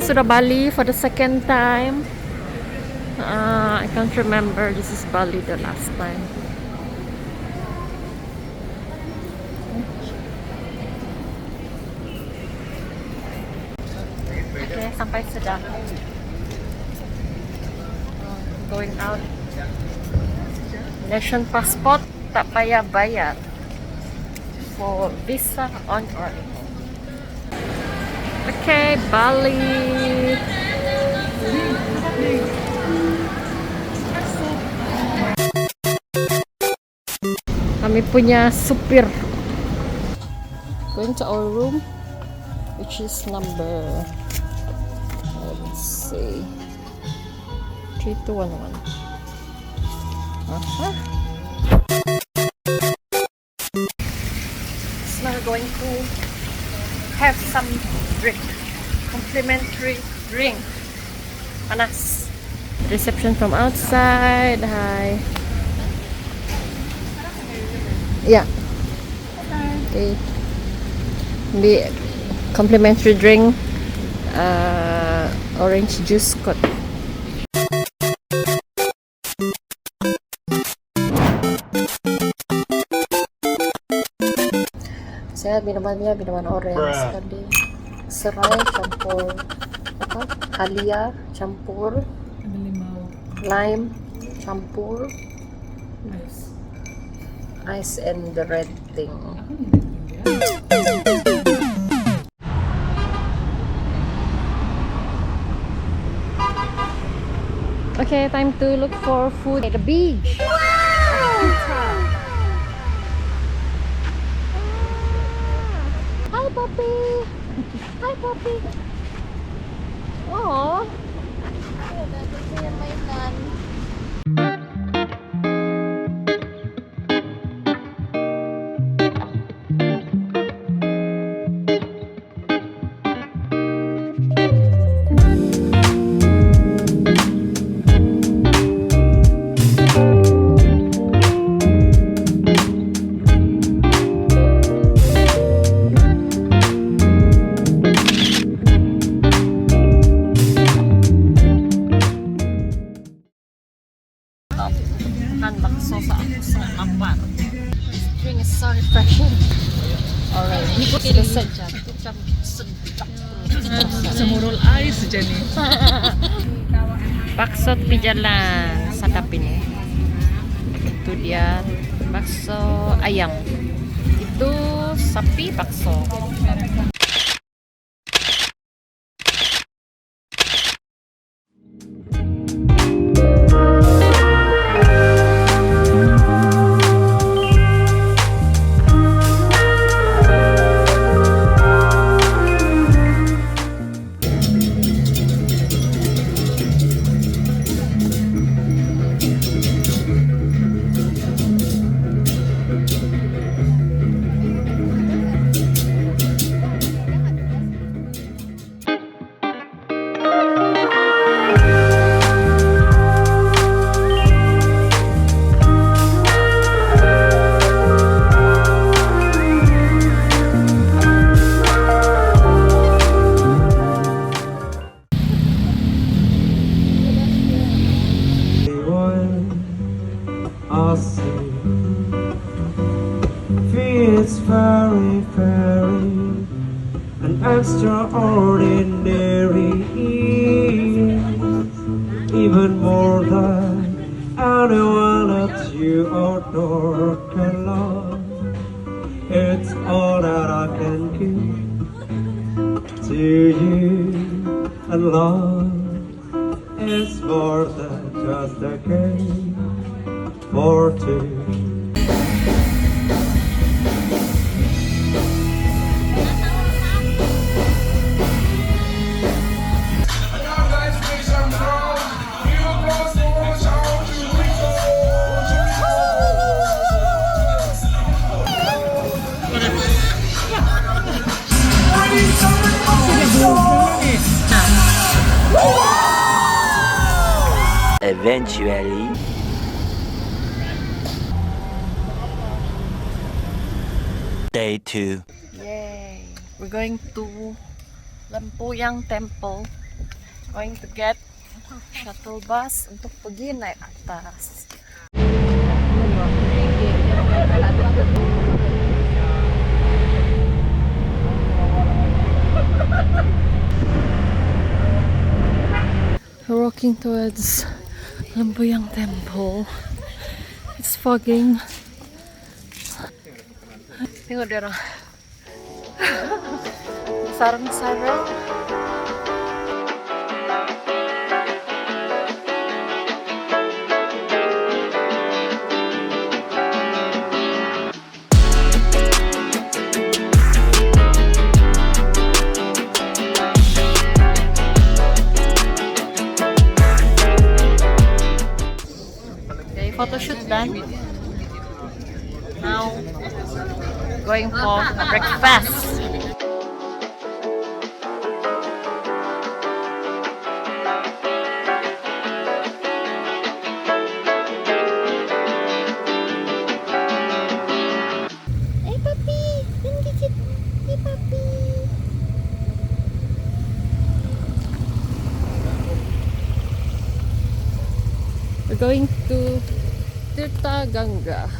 guys, to the Bali for the second time. I can't remember. This is Bali the last time. Okay, sampai sudah. Going out. Nation passport tak payah bayar for visa on arrival. Okay, Bali. Kami punya supir. Going to our room, which is number, let's see, 3211. So now we're going to have some drink, complimentary drink. Panas. Reception from outside. Hi. Yeah. Okay. The complimentary drink, orange juice kot. Saya minumannya minuman orange tadi. Serai campur apa? Halia campur lime campur ice and the red thing. Okay, time to look for food at the beach. Wow! Hi, puppy. Hi, puppy. Oh. Bakso sa kapar. This drink is so refreshing. Alright, ikut ini saja. Semurul air saja nih. Bakso tepi jalan, sadap ini. Itu dia bakso ayam. Itu sapi bakso. It's very, very an extraordinary, even more than anyone that you adore can love. It's all that I can give to you, and love is more than just a game for two. Eventually, day 2. Yay! We're going to Lempuyang Temple Going to get shuttle bus untuk pergi naik atas. We're walking towards Lembuyang Temple. It's fogging. Tengok dia orang. Sarang-sarang. Okay, photoshoot done. Now, going for breakfast. Hey puppy, dan gigit. Hey puppy. We're going to Tirta Ganga.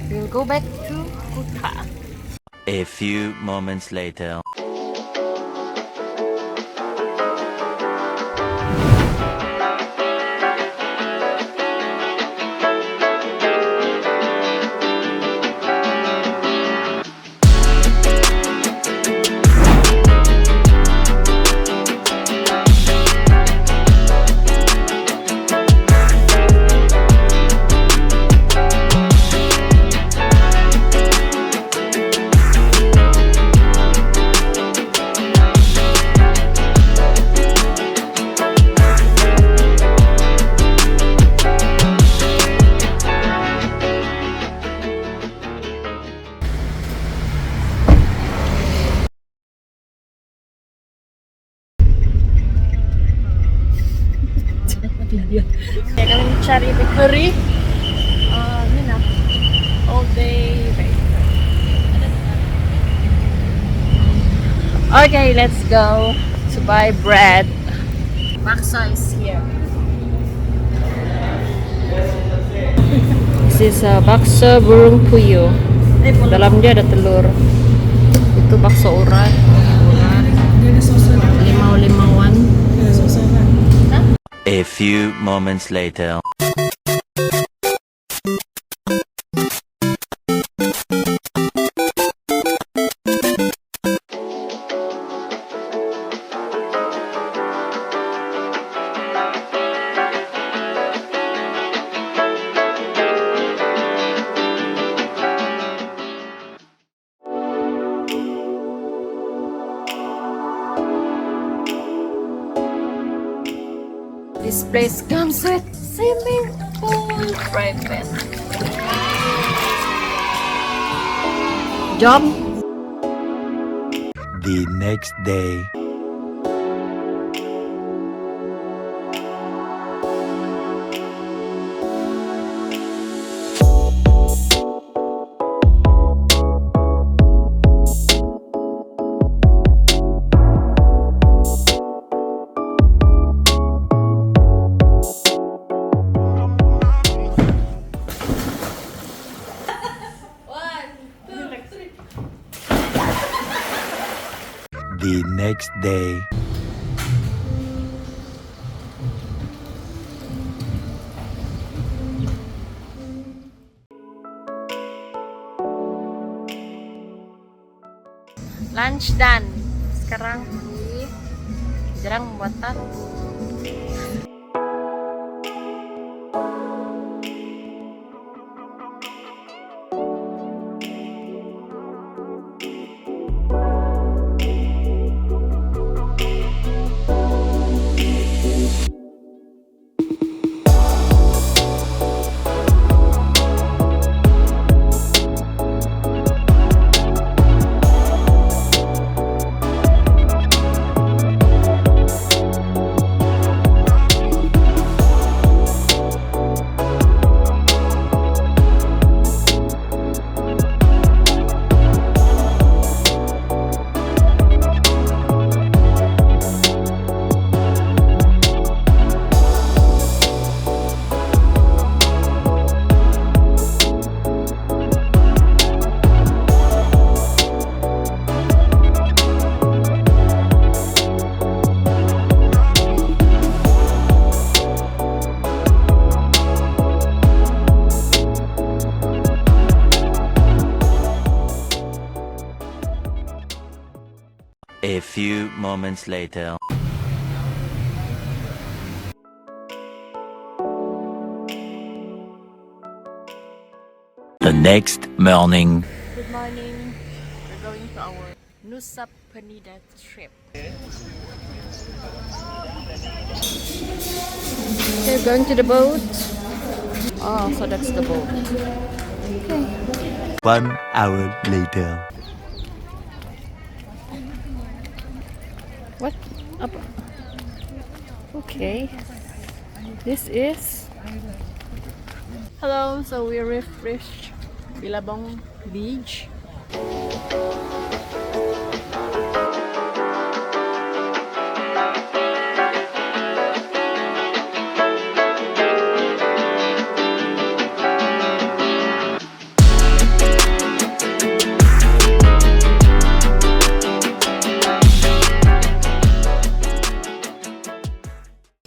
We'll go back to Kuta. A few moments later. Kaya kami mencari bakery. Ini na. All day bakery. Okay, let's go to buy bread. Bakso is here. This is bakso burung puyuh. Dalam dia ada telur. Itu bakso urat. Limau-limauan. A few moments later. This place comes with swimming pool private. Jump. The next day. The next day. Lunch done. Sekarang di jarang membuat tahu. few moments later. The next morning. Good morning. We're going to our Nusa Penida trip. Okay, going to the boat. Oh, so that's the boat. Okay. 1 hour later. What? Up. Okay. This is. Hello, so we refreshed Bilabong Beach.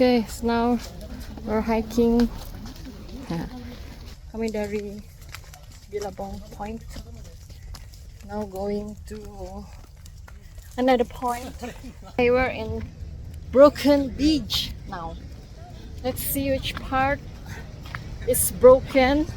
Okay, so now we're hiking. Kami dari Bilabong Point. Now going to another point. Okay, we're in Broken Beach now. Let's see which part is broken.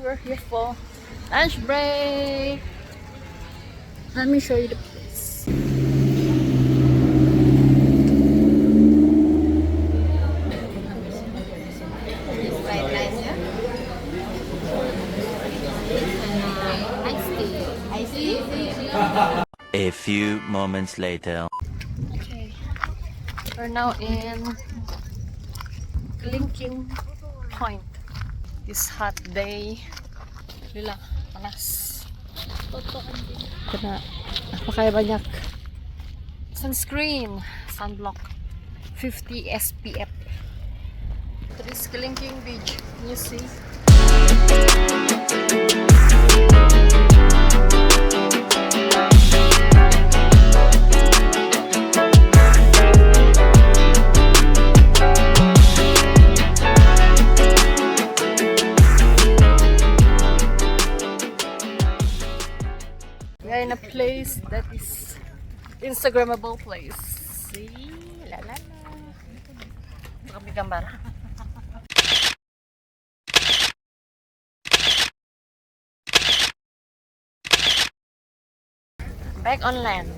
We're here for lunch break. Let me show you the place. A few moments later. Okay, we're now in Linking Point. This hot day. Lila, panas. Kena pakai banyak sunscreen, sunblock, 50 SPF. This Linking Beach, you see. We are in a place that is Instagrammable place. See? La la la. Ito kami gambar. Back on land.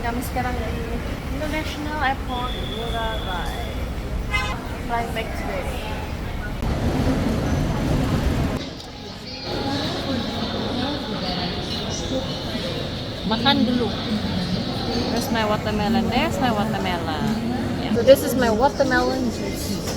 Kami sekarang di International Airport Ngurah Rai. Flying back today. Makan dulu. Where's my watermelon? There's my watermelon. Yeah. So this is my watermelon juice.